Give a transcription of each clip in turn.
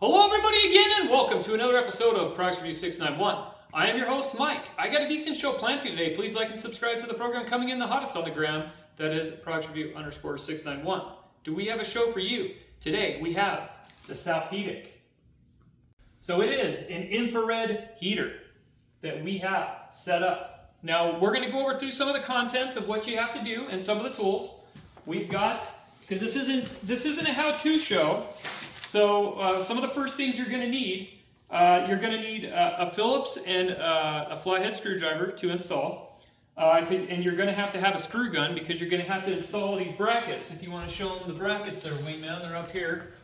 Hello everybody again, and welcome to another episode of Products Review 691. I am your host, Mike. I got a decent show planned for you today. Please like and subscribe to the program coming in the hottest on the ground. That is Products Review _691. Do we have a show for you? Today we have the Southetic. So it is an infrared heater that we have set up. Now we're going to go over through some of the contents of what you have to do and some of the tools. We've got, because this isn't a how-to show. So some of the first things you're going to need, a Phillips and a flathead screwdriver to install. And you're going to have a screw gun because you're going to have to install these brackets. If you want to show them the brackets there, wingman, they're up here.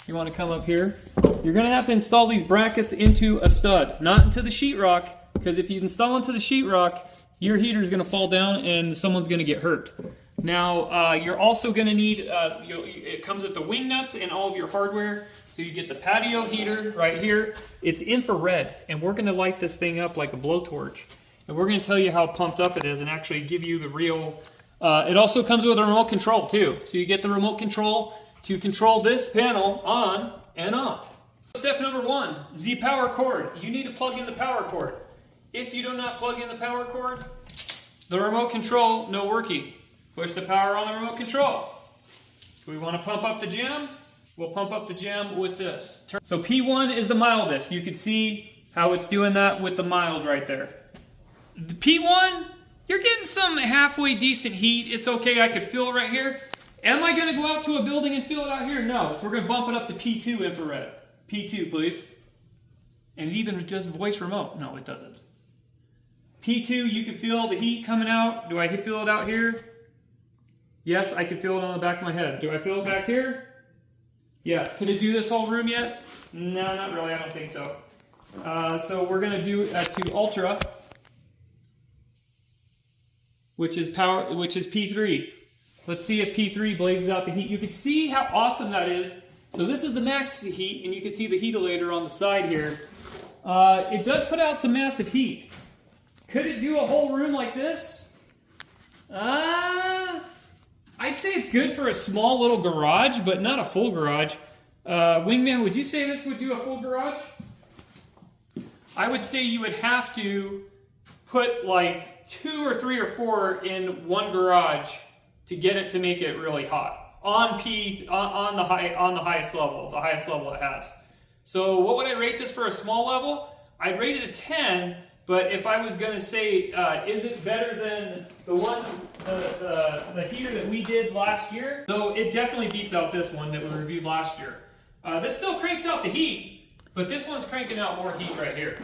You want to come up here. You're going to have to install these brackets into a stud, not into the sheetrock, because if you install into the sheetrock, your heater is going to fall down and someone's going to get hurt. Now, you're also going to need, it comes with the wing nuts and all of your hardware. So you get the patio heater right here. It's infrared, and we're going to light this thing up like a blowtorch. And we're going to tell you how pumped up it is and actually give you the real... it also comes with a remote control, too. So you get the remote control to control this panel on and off. Step number one, the power cord. You need to plug in the power cord. If you do not plug in the power cord, the remote control, no working. Push the power on the remote control. Do we want to pump up the jam? We'll pump up the jam with this. So P1 is the mildest. You can see how it's doing that with the mild right there. The P1, you're getting some halfway decent heat. It's okay, I could feel it right here. Am I going to go out to a building and feel it out here? No. So we're going to bump it up to P2 infrared. P2, please. And it even does voice remote. No, it doesn't. P2, you can feel the heat coming out. Do I feel it out here? Yes, I can feel it on the back of my head. Do I feel it back here? Yes. Could it do this whole room yet? No, not really. I don't think so. So we're going to do to ultra, which is P3. Let's see if P3 blazes out the heat. You can see how awesome that is. So this is the max heat, and you can see the heatilator on the side here. It does put out some massive heat. Could it do a whole room like this? I'd say it's good for a small little garage, but not a full garage. Wingman, would you say this would do a full garage? I would say you would have to put like 2 or 3 or 4 in one garage to get it to make it really hot on the highest level, the highest level it has. So what would I rate this for a small level? I'd rate it a 10. But if I was going to say, is it better than the heater that we did last year? So it definitely beats out this one that we reviewed last year. This still cranks out the heat, but this one's cranking out more heat right here.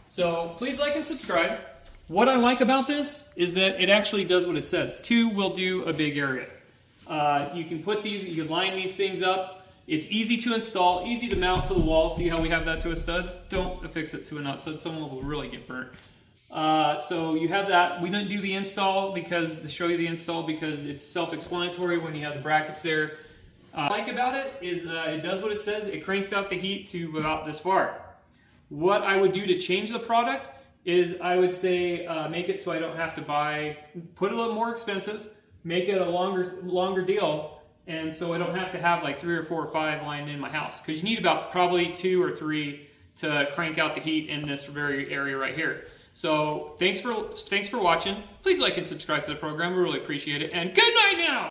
So please like and subscribe. What I like about this is that it actually does what it says. 2 will do a big area. You can put these, you can line these things up. It's easy to install, easy to mount to the wall. See how we have that to a stud? Don't affix it to a nut stud. Someone will really get burnt. So you have that. We didn't do the install to show you the install because it's self-explanatory when you have the brackets there. What I like about it is it does what it says. It cranks out the heat to about this far. What I would do to change the product is I would say make it so I don't have to put it a little more expensive, make it a longer deal. And so I don't have to have like 3 or 4 or 5 lined in my house, because you need about probably 2 or 3 to crank out the heat in this very area right here. So thanks for watching. Please like and subscribe to the program. We really appreciate it. And good night now.